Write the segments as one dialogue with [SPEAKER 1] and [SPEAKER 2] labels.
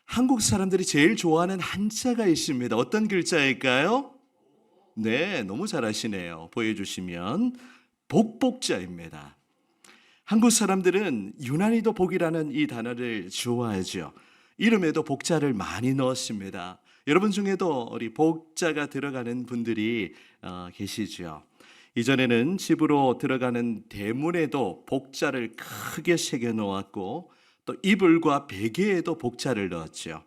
[SPEAKER 1] 한국 사람들이 제일 좋아하는 한자가 있습니다. 어떤 글자일까요? 네, 너무 잘하시네요. 보여주시면 복복자입니다. 한국 사람들은 유난히도 복이라는 이 단어를 좋아하죠. 이름에도 복자를 많이 넣었습니다. 여러분 중에도 우리 복자가 들어가는 분들이 계시죠. 이전에는 집으로 들어가는 대문에도 복자를 크게 새겨 놓았고, 또 이불과 베개에도 복자를 넣었죠.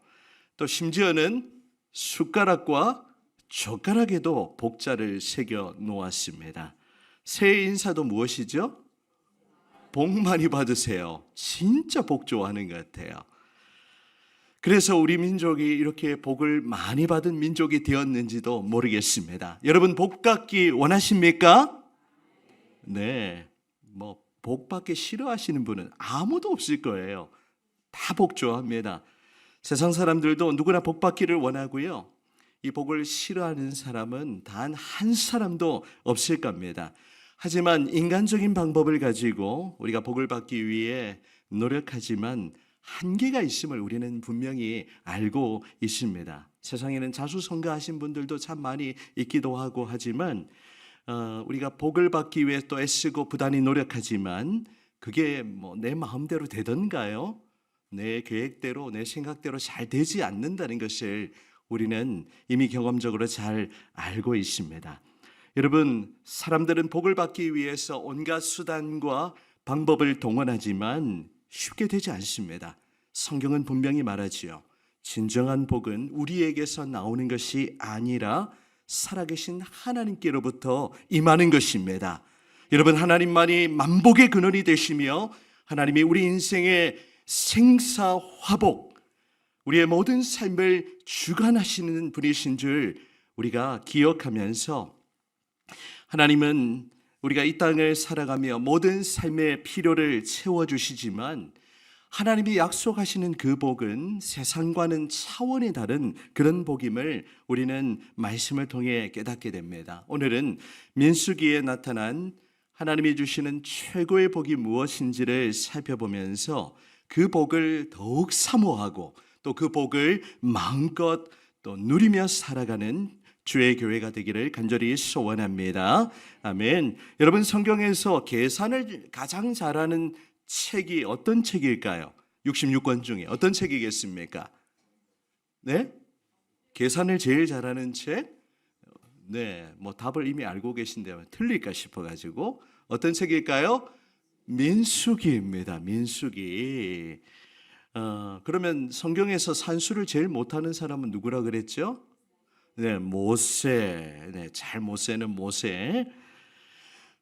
[SPEAKER 1] 또 심지어는 숟가락과 젓가락에도 복자를 새겨 놓았습니다. 새해 인사도 무엇이죠? 복 많이 받으세요. 진짜 복 좋아하는 것 같아요. 그래서 우리 민족이 이렇게 복을 많이 받은 민족이 되었는지도 모르겠습니다. 여러분 복 받기 원하십니까? 네. 복 받기 싫어하시는 분은 아무도 없을 거예요. 다 복 좋아합니다. 세상 사람들도 누구나 복 받기를 원하고요. 이 복을 싫어하는 사람은 단 한 사람도 없을 겁니다. 하지만 인간적인 방법을 가지고 우리가 복을 받기 위해 노력하지만 한계가 있음을 우리는 분명히 알고 있습니다. 세상에는 자수성가하신 분들도 참 많이 있기도 하고 하지만 우리가 복을 받기 위해 또 애쓰고 부단히 노력하지만 그게 내 마음대로 되던가요? 내 계획대로 내 생각대로 잘 되지 않는다는 것을 우리는 이미 경험적으로 잘 알고 있습니다. 여러분, 사람들은 복을 받기 위해서 온갖 수단과 방법을 동원하지만 쉽게 되지 않습니다. 성경은 분명히 말하지요. 진정한 복은 우리에게서 나오는 것이 아니라 살아계신 하나님께로부터 임하는 것입니다. 여러분, 하나님만이 만복의 근원이 되시며 하나님이 우리 인생의 생사화복, 우리의 모든 삶을 주관하시는 분이신 줄 우리가 기억하면서 하나님은 우리가 이 땅을 살아가며 모든 삶의 필요를 채워주시지만 하나님이 약속하시는 그 복은 세상과는 차원이 다른 그런 복임을 우리는 말씀을 통해 깨닫게 됩니다. 오늘은 민수기에 나타난 하나님이 주시는 최고의 복이 무엇인지를 살펴보면서 그 복을 더욱 사모하고 또 그 복을 마음껏 또 누리며 살아가는 주의 교회가 되기를 간절히 소원합니다. 아멘. 여러분, 성경에서 계산을 가장 잘하는 책이 어떤 책일까요? 66권 중에 어떤 책이겠습니까? 네? 계산을 제일 잘하는 책? 네, 답을 이미 알고 계신데 틀릴까 싶어가지고 어떤 책일까요? 민수기입니다. 민수기. 그러면 성경에서 산수를 제일 못하는 사람은 누구라 그랬죠? 네, 모세. 네, 못 세는 모세.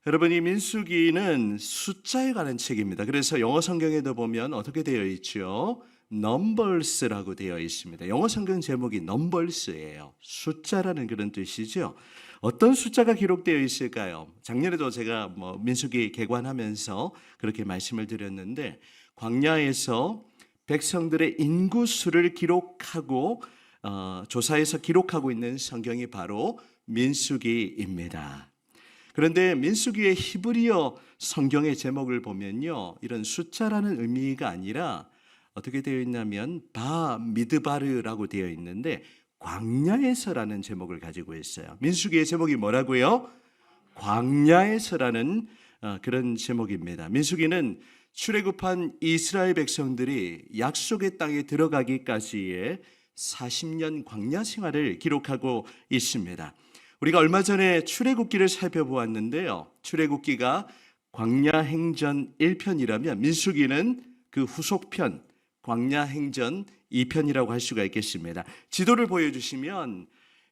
[SPEAKER 1] 여러분, 이 민수기는 숫자에 관한 책입니다. 그래서 영어 성경에도 보면 어떻게 되어 있죠? 넘버스라고 되어 있습니다. 영어 성경 제목이 넘버스예요. 숫자라는 그런 뜻이죠. 어떤 숫자가 기록되어 있을까요? 작년에도 제가 민수기 개관하면서 그렇게 말씀을 드렸는데, 광야에서 백성들의 인구수를 기록하고 조사해서 기록하고 있는 성경이 바로 민수기입니다. 그런데 민수기의 히브리어 성경의 제목을 보면요, 이런 숫자라는 의미가 아니라 어떻게 되어 있냐면 바미드바르라고 되어 있는데 광야에서라는 제목을 가지고 있어요. 민수기의 제목이 뭐라고요? 광야에서라는 그런 제목입니다. 민수기는 출애굽한 이스라엘 백성들이 약속의 땅에 들어가기까지의 40년 광야 생활을 기록하고 있습니다. 우리가 얼마 전에 출애굽기를 살펴보았는데요. 출애굽기가 광야행전 1편이라면 민수기는 그 후속편 광야행전 2편이라고 할 수가 있겠습니다. 지도를 보여주시면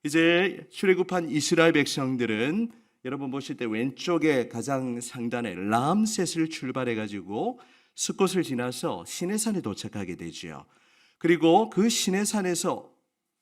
[SPEAKER 1] 이제 출애굽한 이스라엘 백성들은 여러분 보실 때 왼쪽에 가장 상단에 람셋을 출발해 가지고 숫곳을 지나서 시내산에 도착하게 되죠. 그리고 그 시내산에서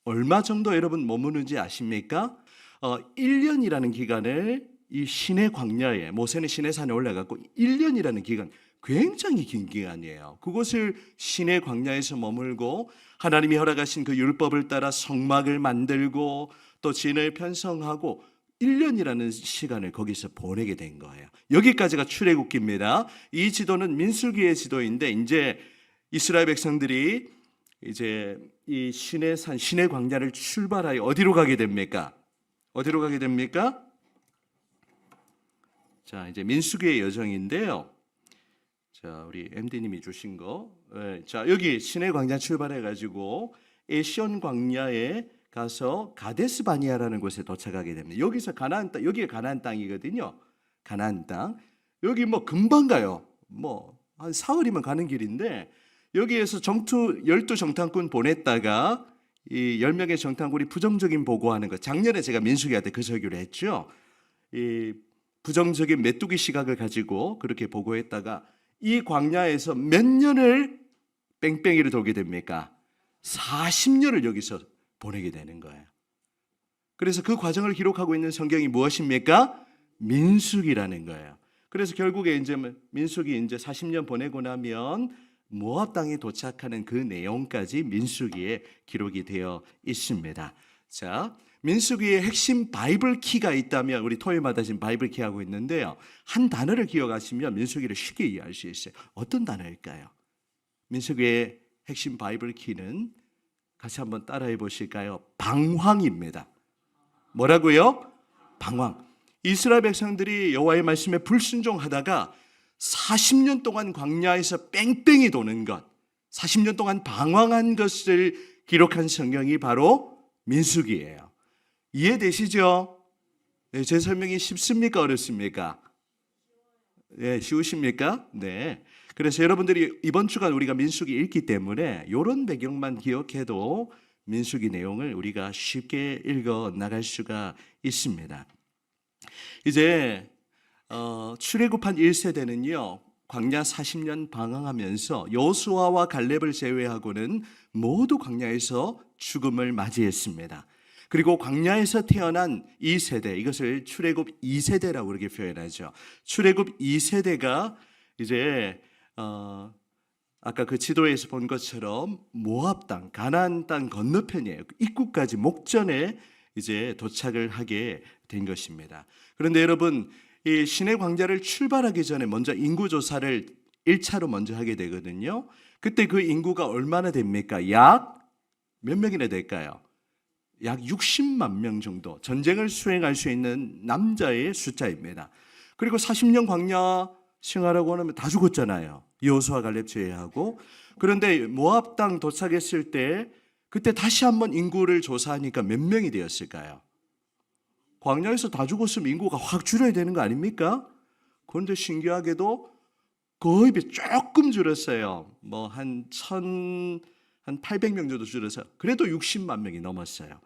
[SPEAKER 1] 얼마 정도 여러분 머무는지 아십니까? 1년이라는 기간을 이 시내 광야에, 모세는 시내산에 올라갔고 1년이라는 기간, 굉장히 긴 기간이에요. 그곳을 시내 광야에서 머물고 하나님이 허락하신 그 율법을 따라 성막을 만들고 또 진을 편성하고 1년이라는 시간을 거기서 보내게 된 거예요. 여기까지가 출애굽기입니다. 이 지도는 민수기의 지도인데 이제 이스라엘 백성들이 이제 이 시내산 시내 광야를 출발하여 어디로 가게 됩니까? 어디로 가게 됩니까? 자, 이제 민수기의 여정인데요. 자, 우리 MD님이 주신 거. 네, 자, 여기 시내 광야 출발해 가지고 에시온 광야에 가서 가데스 바니아라는 곳에 도착하게 됩니다. 여기서 가나안 땅, 여기가 가나안 땅이거든요. 가나안 땅. 여기 뭐 금방 가요. 뭐 한 사흘이면 가는 길인데 여기에서 12정탐꾼 보냈다가 이 10명의 정탐꾼이 부정적인 보고하는 거. 작년에 제가 민수기한테 그 설교를 했죠. 이 부정적인 메뚜기 시각을 가지고 그렇게 보고했다가 이 광야에서 몇 년을 뺑뺑이를 돌게 됩니까? 40년을 여기서 보내게 되는 거예요. 그래서 그 과정을 기록하고 있는 성경이 무엇입니까? 민수기라는 거예요. 그래서 결국에 이제 민수기 이제 40년 보내고 나면 모압 땅에 도착하는 그 내용까지 민수기에 기록이 되어 있습니다. 자, 민수기의 핵심 바이블 키가 있다면 우리 토요일마다 지금 바이블 키 하고 있는데요. 한 단어를 기억하시면 민수기를 쉽게 이해할 수 있어요. 어떤 단어일까요? 민수기의 핵심 바이블 키는 같이 한번 따라해 보실까요? 방황입니다. 뭐라고요? 방황. 이스라엘 백성들이 여호와의 말씀에 불순종하다가 40년 동안 광야에서 뺑뺑이 도는 것, 40년 동안 방황한 것을 기록한 성경이 바로 민수기예요. 이해되시죠? 네, 제 설명이 쉽습니까? 어렵습니까? 네, 쉬우십니까? 네. 그래서 여러분들이 이번 주간 우리가 민수기 읽기 때문에 이런 배경만 기억해도 민수기 내용을 우리가 쉽게 읽어 나갈 수가 있습니다. 이제 출애굽한 1세대는요. 광야 40년 방황하면서 여호수아와 갈렙을 제외하고는 모두 광야에서 죽음을 맞이했습니다. 그리고 광야에서 태어난 2세대, 이것을 출애굽 2세대라고 그렇게 표현하죠. 출애굽 2세대가 이제 아까 그 지도에서 본 것처럼 모압 땅, 가나안 땅 건너편이에요. 입구까지 목전에 이제 도착을 하게 된 것입니다. 그런데 여러분, 이 시내 광야를 출발하기 전에 먼저 인구 조사를 1차로 먼저 하게 되거든요. 그때 그 인구가 얼마나 됩니까? 약 몇 명이나 될까요? 약 60만 명 정도 전쟁을 수행할 수 있는 남자의 숫자입니다. 그리고 40년 광야 생활하고 하면 다 죽었잖아요. 여호수아 갈렙 제외하고. 그런데 모압 땅 도착했을 때 그때 다시 한번 인구를 조사하니까 몇 명이 되었을까요? 광야에서 다 죽었으면 인구가 확 줄어야 되는 거 아닙니까? 그런데 신기하게도 거의 조금 줄었어요. 뭐 한 800명 정도 줄어서 그래도 60만 명이 넘었어요.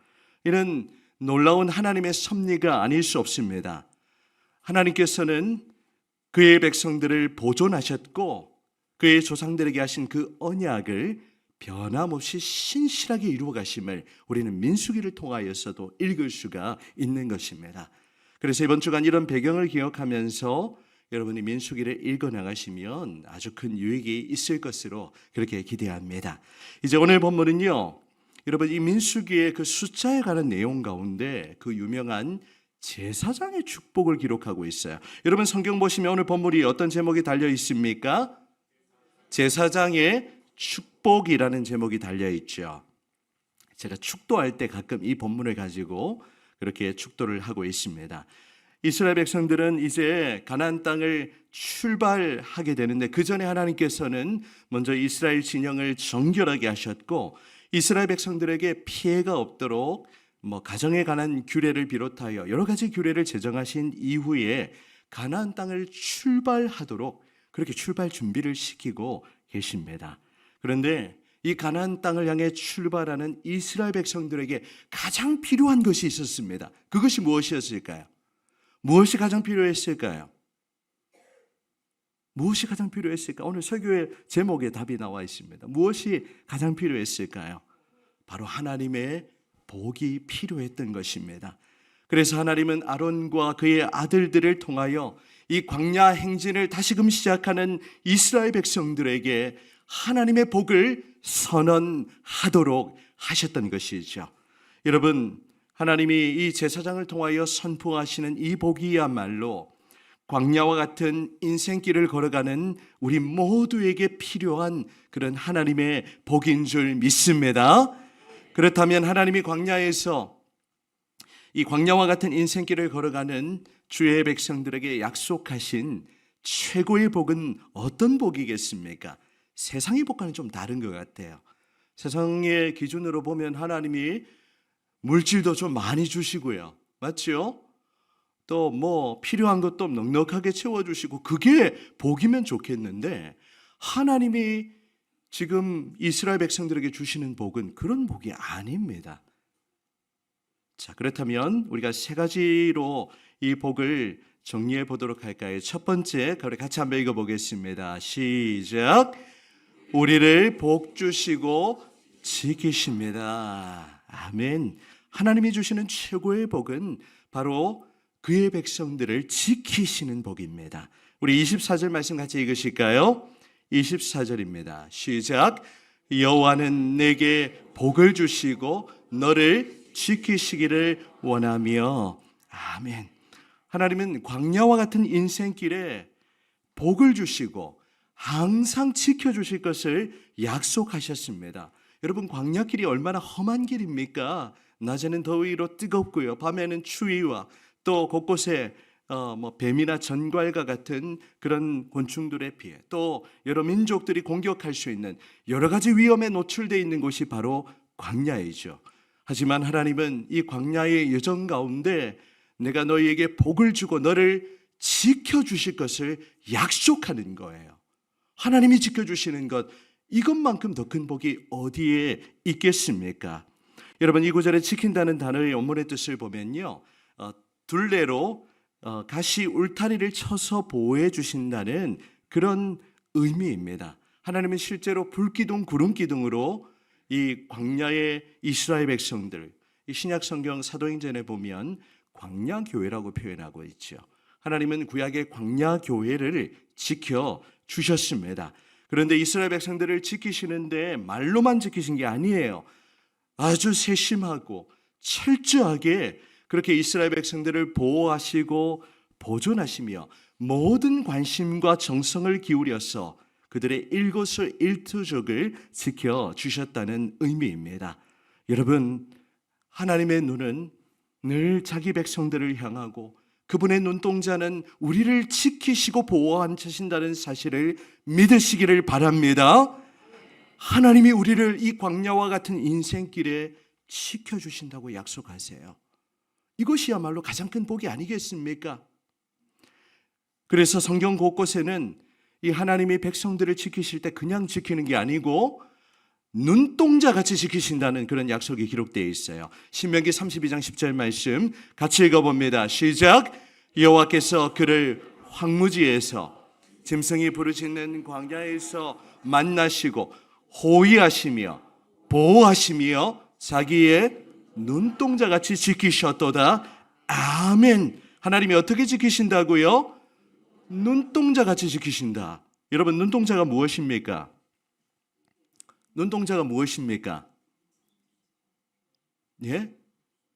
[SPEAKER 1] 이런 놀라운 하나님의 섭리가 아닐 수 없습니다. 하나님께서는 그의 백성들을 보존하셨고 그의 조상들에게 하신 그 언약을 변함없이 신실하게 이루어 가심을 우리는 민수기를 통하여서도 읽을 수가 있는 것입니다. 그래서 이번 주간 이런 배경을 기억하면서 여러분이 민수기를 읽어 나가시면 아주 큰 유익이 있을 것으로 그렇게 기대합니다. 이제 오늘 본문은요, 여러분 이 민수기의 그 숫자에 관한 내용 가운데 그 유명한 제사장의 축복을 기록하고 있어요. 여러분 성경 보시면 오늘 본문이 어떤 제목이 달려 있습니까? 제사장의 축복이라는 제목이 달려 있죠. 제가 축도할 때 가끔 이 본문을 가지고 그렇게 축도를 하고 있습니다. 이스라엘 백성들은 이제 가나안 땅을 출발하게 되는데 그 전에 하나님께서는 먼저 이스라엘 진영을 정결하게 하셨고 이스라엘 백성들에게 피해가 없도록 가정에 관한 규례를 비롯하여 여러 가지 규례를 제정하신 이후에 가나안 땅을 출발하도록 그렇게 출발 준비를 시키고 계십니다. 그런데 이 가나안 땅을 향해 출발하는 이스라엘 백성들에게 가장 필요한 것이 있었습니다. 그것이 무엇이었을까요? 무엇이 가장 필요했을까요? 무엇이 가장 필요했을까? 오늘 설교의 제목에 답이 나와 있습니다. 무엇이 가장 필요했을까요? 바로 하나님의 복이 필요했던 것입니다. 그래서 하나님은 아론과 그의 아들들을 통하여 이 광야 행진을 다시금 시작하는 이스라엘 백성들에게 하나님의 복을 선언하도록 하셨던 것이죠. 여러분, 하나님이 이 제사장을 통하여 선포하시는 이 복이야말로 광야와 같은 인생길을 걸어가는 우리 모두에게 필요한 그런 하나님의 복인 줄 믿습니다. 그렇다면 하나님이 광야에서 이 광야와 같은 인생길을 걸어가는 주의 백성들에게 약속하신 최고의 복은 어떤 복이겠습니까? 세상의 복과는 좀 다른 것 같아요. 세상의 기준으로 보면 하나님이 물질도 좀 많이 주시고요. 맞죠? 또 뭐 필요한 것도 넉넉하게 채워주시고 그게 복이면 좋겠는데 하나님이 지금 이스라엘 백성들에게 주시는 복은 그런 복이 아닙니다. 자, 그렇다면 우리가 세 가지로 이 복을 정리해 보도록 할까요? 첫 번째, 우리 같이 한번 읽어보겠습니다. 시작. 우리를 복 주시고 지키십니다. 아멘. 하나님이 주시는 최고의 복은 바로 그의 백성들을 지키시는 복입니다. 우리 24절 말씀 같이 읽으실까요? 24절입니다. 시작. 여호와는 내게 복을 주시고 너를 지키시기를 원하며. 아멘. 하나님은 광야와 같은 인생길에 복을 주시고 항상 지켜주실 것을 약속하셨습니다. 여러분, 광야길이 얼마나 험한 길입니까? 낮에는 더위로 뜨겁고요, 밤에는 추위와 또 곳곳에 뱀이나 전갈과 같은 그런 곤충들에 피해 또 여러 민족들이 공격할 수 있는 여러 가지 위험에 노출되어 있는 곳이 바로 광야이죠. 하지만 하나님은 이 광야의 여정 가운데 내가 너희에게 복을 주고 너를 지켜주실 것을 약속하는 거예요. 하나님이 지켜주시는 것, 이것만큼 더 큰 복이 어디에 있겠습니까? 여러분, 이 구절에 지킨다는 단어의 원문의 뜻을 보면요, 둘레로 가시 울타리를 쳐서 보호해 주신다는 그런 의미입니다. 하나님은 실제로 불기둥, 구름기둥으로 이 광야의 이스라엘 백성들, 이 신약 성경 사도행전에 보면 광야 교회라고 표현하고 있죠. 하나님은 구약의 광야 교회를 지켜 주셨습니다. 그런데 이스라엘 백성들을 지키시는데 말로만 지키신 게 아니에요. 아주 세심하고 철저하게 그렇게 이스라엘 백성들을 보호하시고 보존하시며 모든 관심과 정성을 기울여서 그들의 일거수일투족을 지켜주셨다는 의미입니다. 여러분, 하나님의 눈은 늘 자기 백성들을 향하고 그분의 눈동자는 우리를 지키시고 보호하신다는 사실을 믿으시기를 바랍니다. 하나님이 우리를 이 광야와 같은 인생길에 지켜주신다고 약속하세요. 이것이야말로 가장 큰 복이 아니겠습니까? 그래서 성경 곳곳에는 이 하나님이 백성들을 지키실 때 그냥 지키는 게 아니고 눈동자같이 지키신다는 그런 약속이 기록되어 있어요. 신명기 32장 10절 말씀 같이 읽어봅니다. 시작. 여호와께서 그를 황무지에서 짐승이 부르짖는 광야에서 만나시고 호위하시며 보호하시며 자기의 눈동자같이 지키셨도다. 아멘. 하나님이 어떻게 지키신다고요? 눈동자같이 지키신다. 여러분, 눈동자가 무엇입니까? 눈동자가 무엇입니까? 예?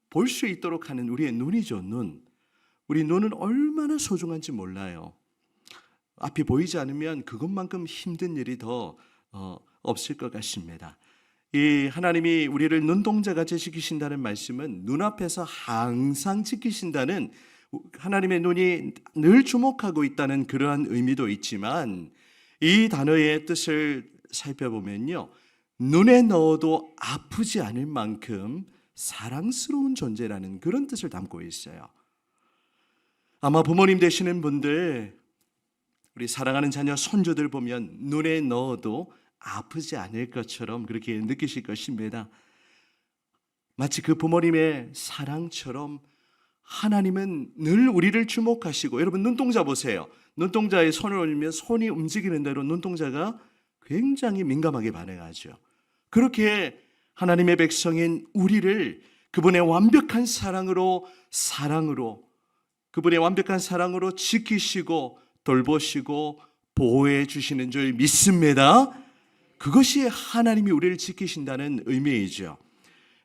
[SPEAKER 1] 볼 수 있도록 하는 우리의 눈이죠, 눈. 우리 눈은 얼마나 소중한지 몰라요. 앞이 보이지 않으면 그것만큼 힘든 일이 더 없을 것 같습니다. 이 하나님이 우리를 눈동자같이 지키신다는 말씀은 눈앞에서 항상 지키신다는 하나님의 눈이 늘 주목하고 있다는 그러한 의미도 있지만 이 단어의 뜻을 살펴보면요, 눈에 넣어도 아프지 않을 만큼 사랑스러운 존재라는 그런 뜻을 담고 있어요. 아마 부모님 되시는 분들, 우리 사랑하는 자녀 손주들 보면 눈에 넣어도 아프지 않을 것처럼 그렇게 느끼실 것입니다. 마치 그 부모님의 사랑처럼 하나님은 늘 우리를 주목하시고, 여러분 눈동자 보세요. 눈동자에 손을 올리면 손이 움직이는 대로 눈동자가 굉장히 민감하게 반응하죠. 그렇게 하나님의 백성인 우리를 그분의 완벽한 사랑으로 그분의 완벽한 사랑으로 지키시고 돌보시고 보호해 주시는 줄 믿습니다. 그것이 하나님이 우리를 지키신다는 의미이죠.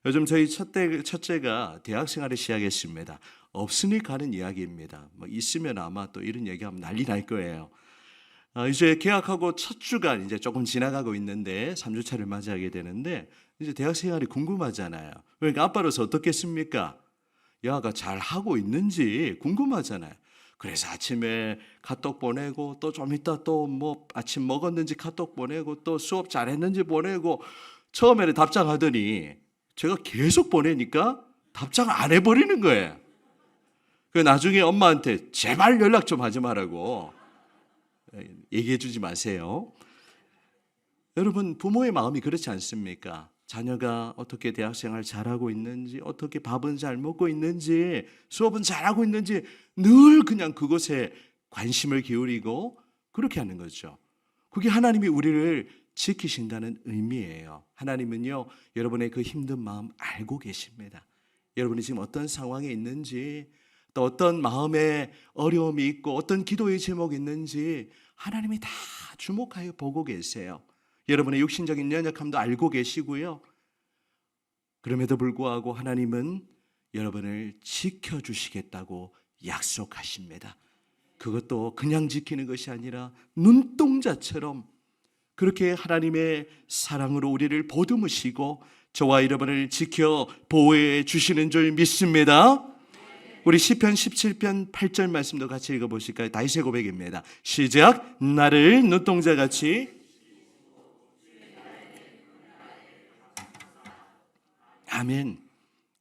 [SPEAKER 1] 요즘 저희 첫째가 대학 생활을 시작했습니다. 없으니까 하는 이야기입니다. 뭐 있으면 아마 또 이런 얘기하면 난리 날 거예요. 이제 개학하고 첫 주가 이제 조금 지나가고 있는데 3주차를 맞이하게 되는데 이제 대학 생활이 궁금하잖아요. 그러니까 아빠로서 어떻겠습니까? 여아가 잘 하고 있는지 궁금하잖아요. 그래서 아침에 카톡 보내고 또 좀 이따 또 뭐 아침 먹었는지 카톡 보내고 또 수업 잘했는지 보내고 처음에는 답장하더니 제가 계속 보내니까 답장을 안 해버리는 거예요. 그 나중에 엄마한테 제발 연락 좀 하지 말라고 얘기해 주지 마세요. 여러분 부모의 마음이 그렇지 않습니까? 자녀가 어떻게 대학생활 잘하고 있는지, 어떻게 밥은 잘 먹고 있는지, 수업은 잘하고 있는지 늘 그냥 그것에 관심을 기울이고 그렇게 하는 거죠. 그게 하나님이 우리를 지키신다는 의미예요. 하나님은요, 여러분의 그 힘든 마음 알고 계십니다. 여러분이 지금 어떤 상황에 있는지, 또 어떤 마음에 어려움이 있고 어떤 기도의 제목이 있는지 하나님이 다 주목하여 보고 계세요. 여러분의 육신적인 연약함도 알고 계시고요. 그럼에도 불구하고 하나님은 여러분을 지켜주시겠다고 약속하십니다. 그것도 그냥 지키는 것이 아니라 눈동자처럼 그렇게 하나님의 사랑으로 우리를 보듬으시고 저와 여러분을 지켜 보호해 주시는 줄 믿습니다. 우리 시편 17편 8절 말씀도 같이 읽어보실까요? 다윗의 고백입니다. 시작. 나를 눈동자같이 아멘.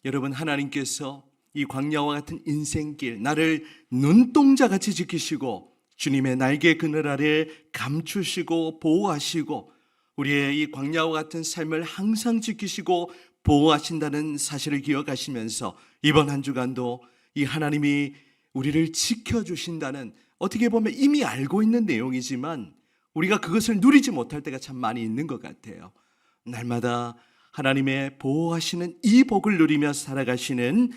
[SPEAKER 1] 여러분 하나님께서 이 광야와 같은 인생길 나를 눈동자같이 지키시고 주님의 날개 그늘 아래 감추시고 보호하시고 우리의 이 광야와 같은 삶을 항상 지키시고 보호하신다는 사실을 기억하시면서 이번 한 주간도 이 하나님이 우리를 지켜주신다는 어떻게 보면 이미 알고 있는 내용이지만 우리가 그것을 누리지 못할 때가 참 많이 있는 것 같아요. 날마다 하나님의 보호하시는 이 복을 누리며 살아가시는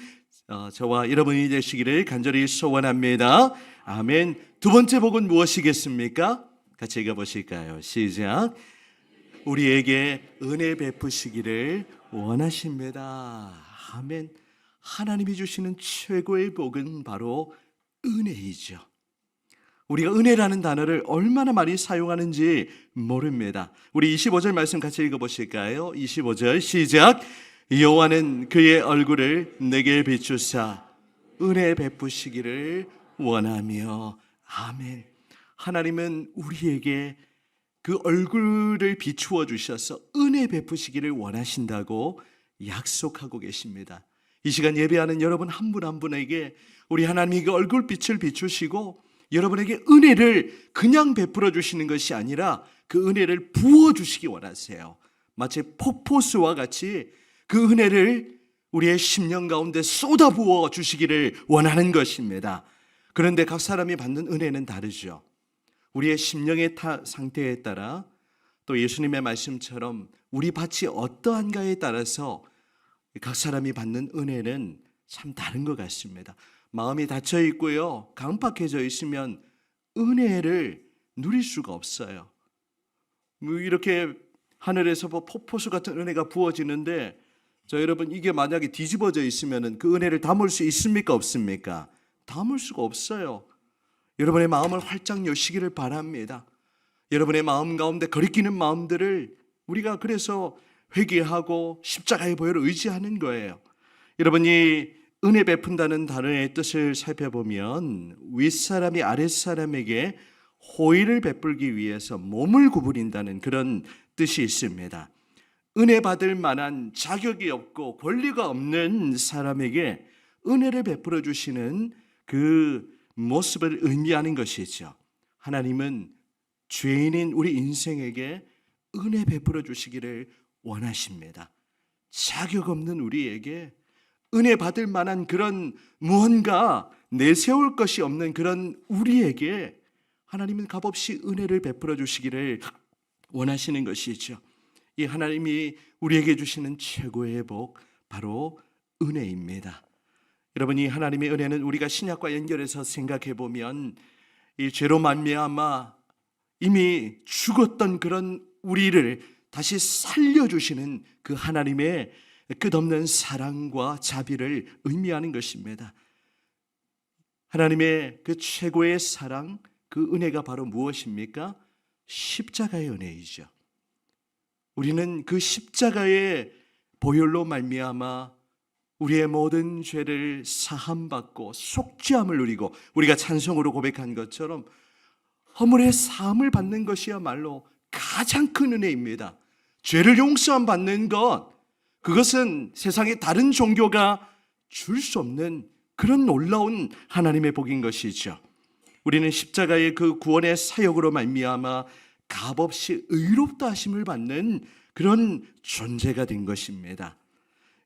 [SPEAKER 1] 저와 여러분이 되시기를 간절히 소원합니다. 아멘. 두 번째 복은 무엇이겠습니까? 같이 읽어보실까요? 시작. 우리에게 은혜 베푸시기를 원하십니다. 아멘. 하나님이 주시는 최고의 복은 바로 은혜이죠. 우리가 은혜라는 단어를 얼마나 많이 사용하는지 모릅니다. 우리 25절 말씀 같이 읽어보실까요? 25절 시작. 여호와는 그의 얼굴을 내게 비추사 은혜 베푸시기를 원하며 아멘. 하나님은 우리에게 그 얼굴을 비추어 주셔서 은혜 베푸시기를 원하신다고 약속하고 계십니다. 이 시간 예배하는 여러분 한 분 한 분에게 우리 하나님이 그 얼굴빛을 비추시고 여러분에게 은혜를 그냥 베풀어 주시는 것이 아니라 그 은혜를 부어 주시기 원하세요. 마치 폭포수와 같이 그 은혜를 우리의 심령 가운데 쏟아부어 주시기를 원하는 것입니다. 그런데 각 사람이 받는 은혜는 다르죠. 우리의 심령의 상태에 따라 또 예수님의 말씀처럼 우리 밭이 어떠한가에 따라서 각 사람이 받는 은혜는 참 다른 것 같습니다. 마음이 닫혀 있고요, 강박해져 있으면 은혜를 누릴 수가 없어요. 이렇게 하늘에서 폭포수 같은 은혜가 부어지는데 여러분 이게 만약에 뒤집어져 있으면 그 은혜를 담을 수 있습니까? 없습니까? 담을 수가 없어요. 여러분의 마음을 활짝 여시기를 바랍니다. 여러분의 마음 가운데 거리끼는 마음들을 우리가 그래서 회개하고 십자가의 보혈을 의지하는 거예요. 여러분이 은혜 베푼다는 단어의 뜻을 살펴보면 윗사람이 아랫사람에게 호의를 베풀기 위해서 몸을 구부린다는 그런 뜻이 있습니다. 은혜 받을 만한 자격이 없고 권리가 없는 사람에게 은혜를 베풀어 주시는 그 모습을 의미하는 것이죠. 하나님은 죄인인 우리 인생에게 은혜 베풀어 주시기를 원하십니다. 자격 없는 우리에게 은혜 받을 만한 그런 무언가 내세울 것이 없는 그런 우리에게 하나님은 값없이 은혜를 베풀어 주시기를 원하시는 것이죠. 이 하나님이 우리에게 주시는 최고의 복 바로 은혜입니다. 여러분 이 하나님의 은혜는 우리가 신약과 연결해서 생각해 보면 이 죄로 말미암아 이미 죽었던 그런 우리를 다시 살려주시는 그 하나님의 끝없는 사랑과 자비를 의미하는 것입니다. 하나님의 그 최고의 사랑, 그 은혜가 바로 무엇입니까? 십자가의 은혜이죠. 우리는 그 십자가의 보혈로 말미암아 우리의 모든 죄를 사함받고 속죄함을 누리고, 우리가 찬송으로 고백한 것처럼 허물의 사함을 받는 것이야말로 가장 큰 은혜입니다. 죄를 용서함 받는 것, 그것은 세상의 다른 종교가 줄 수 없는 그런 놀라운 하나님의 복인 것이죠. 우리는 십자가의 그 구원의 사역으로 말미암아 값없이 의롭다 하심을 받는 그런 존재가 된 것입니다.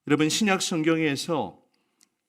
[SPEAKER 1] 여러분, 신약 성경에서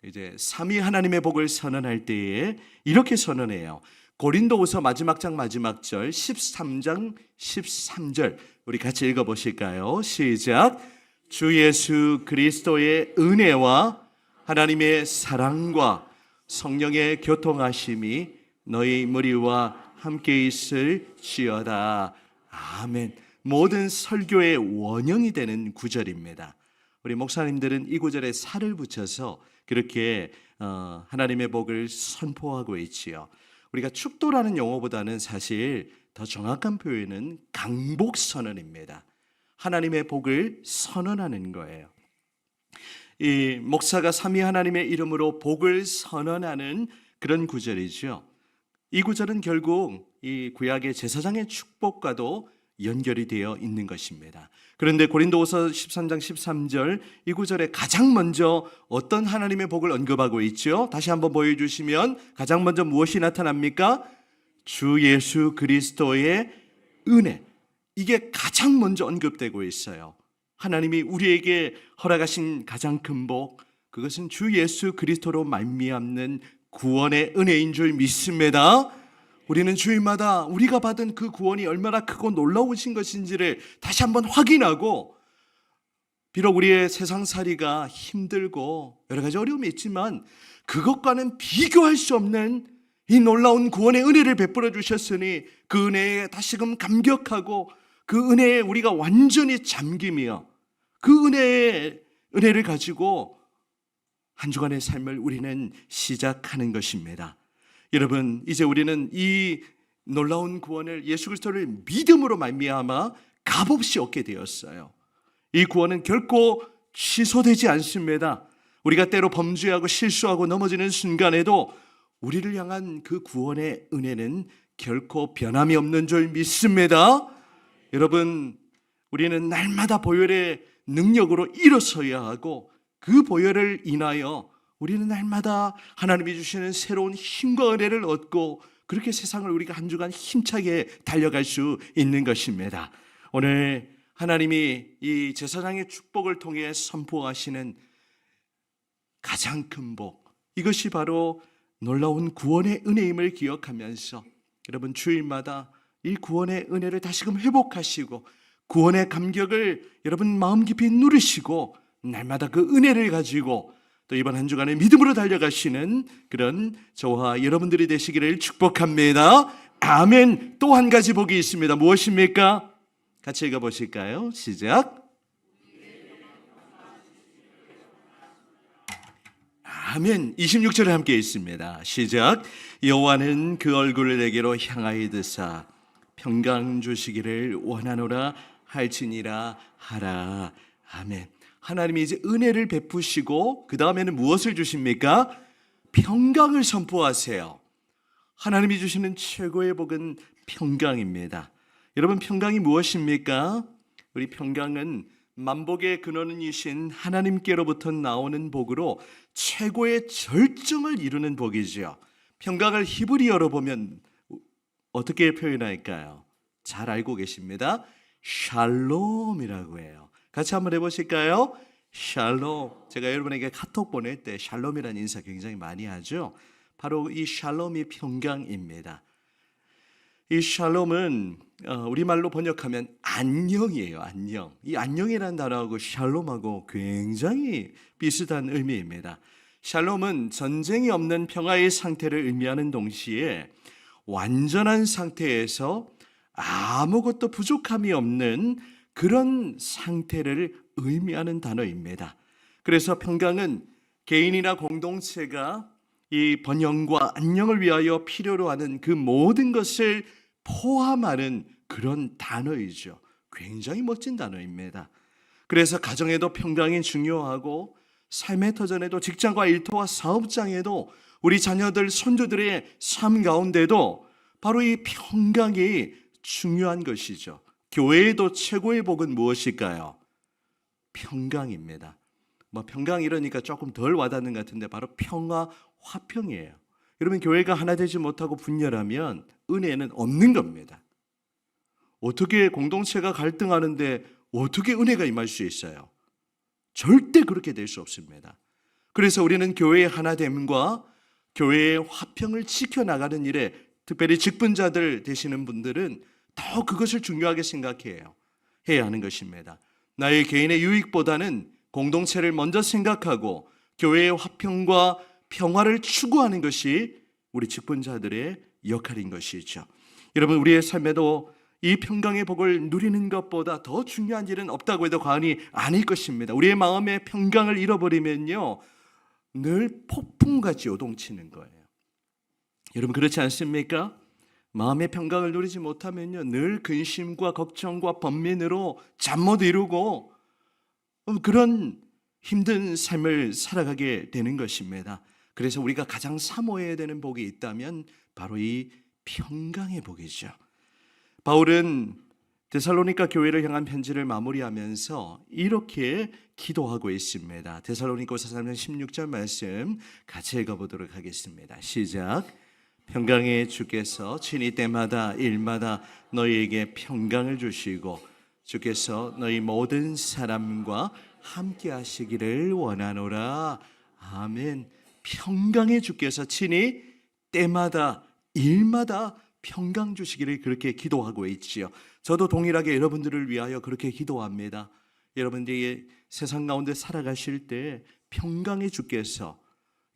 [SPEAKER 1] 이제 삼위 하나님의 복을 선언할 때에 이렇게 선언해요. 고린도후서 마지막 장 마지막 절 13장 13절 우리 같이 읽어보실까요? 시작. 주 예수 그리스도의 은혜와 하나님의 사랑과 성령의 교통하심이 너희 무리와 함께 있을지어다. 아멘. 모든 설교의 원형이 되는 구절입니다. 우리 목사님들은 이 구절에 살을 붙여서 그렇게 하나님의 복을 선포하고 있지요. 우리가 축도라는 용어보다는 사실 더 정확한 표현은 강복선언입니다. 하나님의 복을 선언하는 거예요. 이 목사가 삼위 하나님의 이름으로 복을 선언하는 그런 구절이죠. 이 구절은 결국 이 구약의 제사장의 축복과도 연결이 되어 있는 것입니다. 그런데 고린도후서 13장 13절 이 구절에 가장 먼저 어떤 하나님의 복을 언급하고 있죠? 다시 한번 보여주시면 가장 먼저 무엇이 나타납니까? 주 예수 그리스도의 은혜. 이게 가장 먼저 언급되고 있어요. 하나님이 우리에게 허락하신 가장 큰 복, 그것은 주 예수 그리스도로 말미암는 구원의 은혜인 줄 믿습니다. 우리는 주일마다 우리가 받은 그 구원이 얼마나 크고 놀라우신 것인지를 다시 한번 확인하고, 비록 우리의 세상살이가 힘들고 여러 가지 어려움이 있지만 그것과는 비교할 수 없는 이 놀라운 구원의 은혜를 베풀어 주셨으니 그 은혜에 다시금 감격하고 그 은혜에 우리가 완전히 잠기며 그 은혜를 가지고 한 주간의 삶을 우리는 시작하는 것입니다. 여러분, 이제 우리는 이 놀라운 구원을, 예수 그리스도를 믿음으로 말미암아 값없이 얻게 되었어요. 이 구원은 결코 취소되지 않습니다. 우리가 때로 범죄하고 실수하고 넘어지는 순간에도 우리를 향한 그 구원의 은혜는 결코 변함이 없는 줄 믿습니다. 여러분, 우리는 날마다 보혈의 능력으로 일어서야 하고, 그 보혈을 인하여 우리는 날마다 하나님이 주시는 새로운 힘과 은혜를 얻고, 그렇게 세상을 우리가 한 주간 힘차게 달려갈 수 있는 것입니다. 오늘 하나님이 이 제사장의 축복을 통해 선포하시는 가장 큰 복, 이것이 바로 놀라운 구원의 은혜임을 기억하면서 여러분, 주일마다 이 구원의 은혜를 다시금 회복하시고 구원의 감격을 여러분 마음 깊이 누리시고 날마다 그 은혜를 가지고 또 이번 한 주간에 믿음으로 달려가시는 그런 저와 여러분들이 되시기를 축복합니다. 아멘. 또 한 가지 복이 있습니다. 무엇입니까? 같이 읽어보실까요? 시작. 아멘. 26절에 함께 있습니다. 시작. 여호와는 그 얼굴을 내게로 향하여 드사 평강 주시기를 원하노라 할지니라 하라. 아멘. 하나님이 이제 은혜를 베푸시고 그 다음에는 무엇을 주십니까? 평강을 선포하세요. 하나님이 주시는 최고의 복은 평강입니다. 여러분, 평강이 무엇입니까? 우리 평강은 만복의 근원이신 하나님께로부터 나오는 복으로 최고의 절정을 이루는 복이죠. 평강을 히브리어로 보면 어떻게 표현할까요? 잘 알고 계십니다. 샬롬이라고 해요. 같이 한번 해보실까요? 샬롬. 제가 여러분에게 카톡 보낼 때 샬롬이라는 인사 굉장히 많이 하죠. 바로 이 샬롬이 평강입니다. 이 샬롬은 우리말로 번역하면 안녕이에요. 안녕. 이 안녕이라는 단어하고 샬롬하고 굉장히 비슷한 의미입니다. 샬롬은 전쟁이 없는 평화의 상태를 의미하는 동시에 완전한 상태에서 아무것도 부족함이 없는 그런 상태를 의미하는 단어입니다. 그래서 평강은 개인이나 공동체가 이 번영과 안녕을 위하여 필요로 하는 그 모든 것을 포함하는 그런 단어이죠. 굉장히 멋진 단어입니다. 그래서 가정에도 평강이 중요하고 삶의 터전에도 직장과 일터와 사업장에도 우리 자녀들, 손주들의 삶 가운데도 바로 이 평강이 중요한 것이죠. 교회에도 최고의 복은 무엇일까요? 평강입니다. 평강 이러니까 조금 덜 와닿는 것 같은데 바로 평화, 화평이에요. 여러분, 교회가 하나 되지 못하고 분열하면 은혜는 없는 겁니다. 어떻게 공동체가 갈등하는데 어떻게 은혜가 임할 수 있어요? 절대 그렇게 될 수 없습니다. 그래서 우리는 교회의 하나됨과 교회의 화평을 지켜나가는 일에 특별히 직분자들 되시는 분들은 더 그것을 중요하게 생각해야 하는 것입니다. 나의 개인의 유익보다는 공동체를 먼저 생각하고 교회의 화평과 평화를 추구하는 것이 우리 직분자들의 역할인 것이죠. 여러분, 우리의 삶에도 이 평강의 복을 누리는 것보다 더 중요한 일은 없다고 해도 과언이 아닐 것입니다. 우리의 마음의 평강을 잃어버리면요, 늘 폭풍같이 요동치는 거예요. 여러분, 그렇지 않습니까? 마음의 평강을 누리지 못하면요, 늘 근심과 걱정과 번민으로 잠 못 이루고 그런 힘든 삶을 살아가게 되는 것입니다. 그래서 우리가 가장 사모해야 되는 복이 있다면 바로 이 평강의 복이죠. 바울은 데살로니가 교회를 향한 편지를 마무리하면서 이렇게 기도하고 있습니다. 데살로니가서 3장 16절 말씀 같이 읽어보도록 하겠습니다. 시작. 평강의 주께서 친히 때마다 일마다 너희에게 평강을 주시고 주께서 너희 모든 사람과 함께 하시기를 원하노라. 아멘. 평강의 주께서 친히 때마다 일마다 평강 주시기를 그렇게 기도하고 있지요. 저도 동일하게 여러분들을 위하여 그렇게 기도합니다. 여러분들이 세상 가운데 살아가실 때 평강의 주께서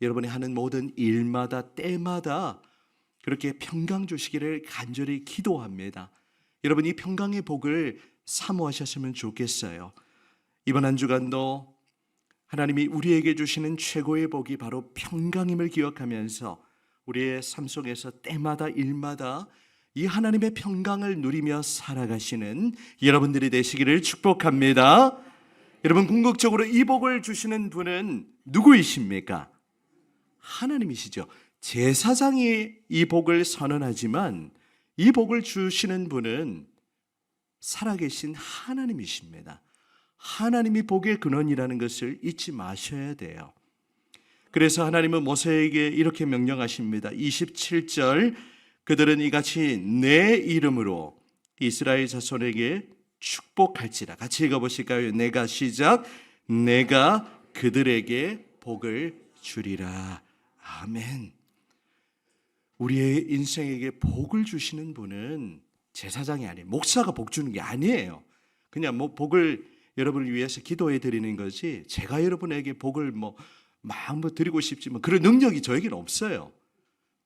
[SPEAKER 1] 여러분이 하는 모든 일마다 때마다 그렇게 평강 주시기를 간절히 기도합니다. 여러분, 이 평강의 복을 사모하셨으면 좋겠어요. 이번 한 주간도 하나님이 우리에게 주시는 최고의 복이 바로 평강임을 기억하면서 우리의 삶 속에서 때마다 일마다 이 하나님의 평강을 누리며 살아가시는 여러분들이 되시기를 축복합니다. 여러분, 궁극적으로 이 복을 주시는 분은 누구이십니까? 하나님이시죠. 제사장이 이 복을 선언하지만 이 복을 주시는 분은 살아계신 하나님이십니다. 하나님이 복의 근원이라는 것을 잊지 마셔야 돼요. 그래서 하나님은 모세에게 이렇게 명령하십니다. 27절, 그들은 이같이 내 이름으로 이스라엘 자손에게 축복할지라. 같이 읽어보실까요? 내가 시작. 내가 그들에게 복을 주리라. 아멘. 우리의 인생에게 복을 주시는 분은 제사장이 아니에요. 목사가 복 주는 게 아니에요. 그냥 복을 여러분을 위해서 기도해 드리는 거지, 제가 여러분에게 복을 마음껏 드리고 싶지만 그런 능력이 저에게는 없어요.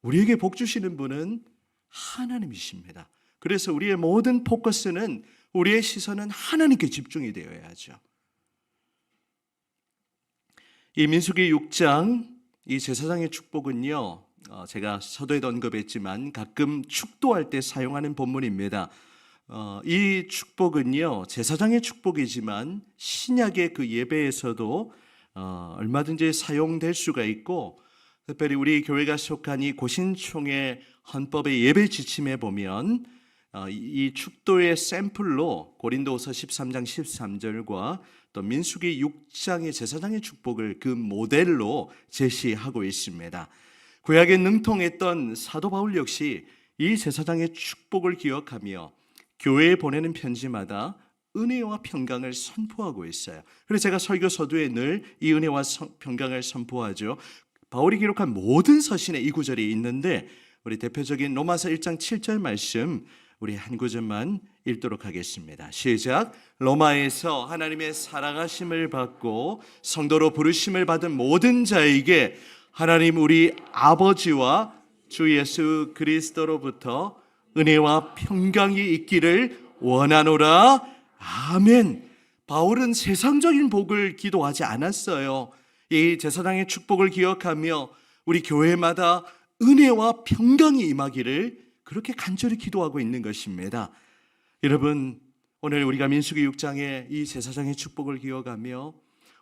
[SPEAKER 1] 우리에게 복 주시는 분은 하나님이십니다. 그래서 우리의 모든 포커스는, 우리의 시선은 하나님께 집중이 되어야 하죠. 이 민수기 6장 이 제사장의 축복은요, 제가 서두에도 언급했지만 가끔 축도할 때 사용하는 본문입니다. 이 축복은요, 제사장의 축복이지만 신약의 그 예배에서도 얼마든지 사용될 수가 있고, 특별히 우리 교회가 속한 이 고신총회 헌법의 예배 지침에 보면 이 축도의 샘플로 고린도후서 13장 13절과 또 민수기 6장의 제사장의 축복을 그 모델로 제시하고 있습니다. 구약에 능통했던 사도 바울 역시 이 제사장의 축복을 기억하며 교회에 보내는 편지마다 은혜와 평강을 선포하고 있어요. 그래서 제가 설교 서두에 늘 이 은혜와 평강을 선포하죠. 바울이 기록한 모든 서신에 이 구절이 있는데, 우리 대표적인 로마서 1장 7절 말씀 우리 한 구절만 읽도록 하겠습니다. 시작. 로마에서 하나님의 사랑하심을 받고 성도로 부르심을 받은 모든 자에게 하나님 우리 아버지와 주 예수 그리스도로부터 은혜와 평강이 있기를 원하노라. 아멘. 바울은 세상적인 복을 기도하지 않았어요. 이 제사장의 축복을 기억하며 우리 교회마다 은혜와 평강이 임하기를 그렇게 간절히 기도하고 있는 것입니다. 여러분, 오늘 우리가 민수기 6장의 이 제사장의 축복을 기억하며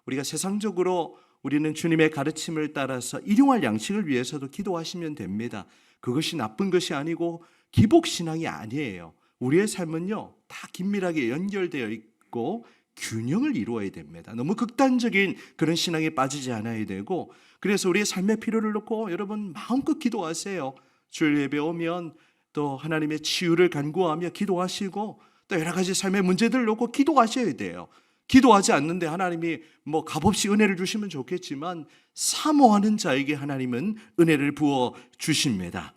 [SPEAKER 1] 우리가 세상적으로 우리는 주님의 가르침을 따라서 일용할 양식을 위해서도 기도하시면 됩니다. 그것이 나쁜 것이 아니고 기복신앙이 아니에요. 우리의 삶은요, 다 긴밀하게 연결되어 있고 균형을 이루어야 됩니다. 너무 극단적인 그런 신앙에 빠지지 않아야 되고, 그래서 우리의 삶의 필요를 놓고 여러분 마음껏 기도하세요. 주일 예배 오면 또 하나님의 치유를 간구하며 기도하시고, 또 여러 가지 삶의 문제들을 놓고 기도하셔야 돼요. 기도하지 않는데 하나님이 뭐 값없이 은혜를 주시면 좋겠지만 사모하는 자에게 하나님은 은혜를 부어 주십니다.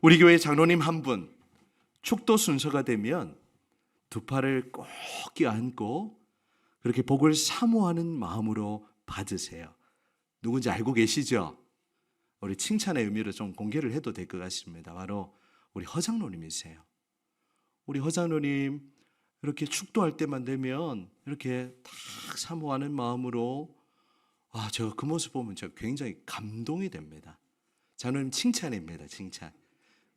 [SPEAKER 1] 우리 교회 장로님 한 분, 축도 순서가 되면 두 팔을 꼭 껴안고 그렇게 복을 사모하는 마음으로 받으세요. 누군지 알고 계시죠? 우리 칭찬의 의미로 좀 공개를 해도 될 것 같습니다. 바로 우리 허장로님이세요. 우리 허장로님 이렇게 축도할 때만 되면 이렇게 딱 사모하는 마음으로, 제가 그 모습 보면 제가 굉장히 감동이 됩니다. 장로님 칭찬입니다. 칭찬.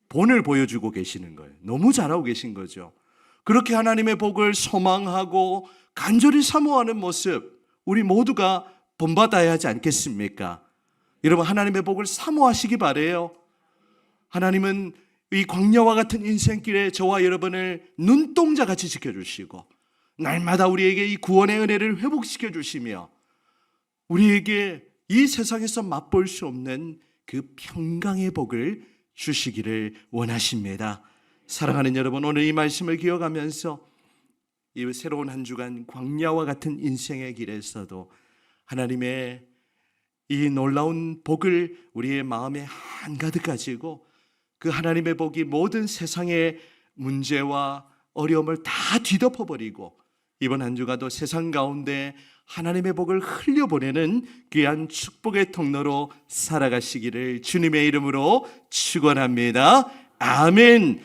[SPEAKER 1] 본을 보여주고 계시는 거예요. 너무 잘하고 계신 거죠. 그렇게 하나님의 복을 소망하고 간절히 사모하는 모습, 우리 모두가 본받아야 하지 않겠습니까? 여러분, 하나님의 복을 사모하시기 바라요. 하나님은 이 광야와 같은 인생길에 저와 여러분을 눈동자같이 지켜주시고 날마다 우리에게 이 구원의 은혜를 회복시켜 주시며 우리에게 이 세상에서 맛볼 수 없는 그 평강의 복을 주시기를 원하십니다. 사랑하는 여러분, 오늘 이 말씀을 기억하면서 이 새로운 한 주간 광야와 같은 인생의 길에서도 하나님의 이 놀라운 복을 우리의 마음에 한가득 가지고 그 하나님의 복이 모든 세상의 문제와 어려움을 다 뒤덮어버리고 이번 한 주가도 세상 가운데 하나님의 복을 흘려보내는 귀한 축복의 통로로 살아가시기를 주님의 이름으로 축원합니다. 아멘.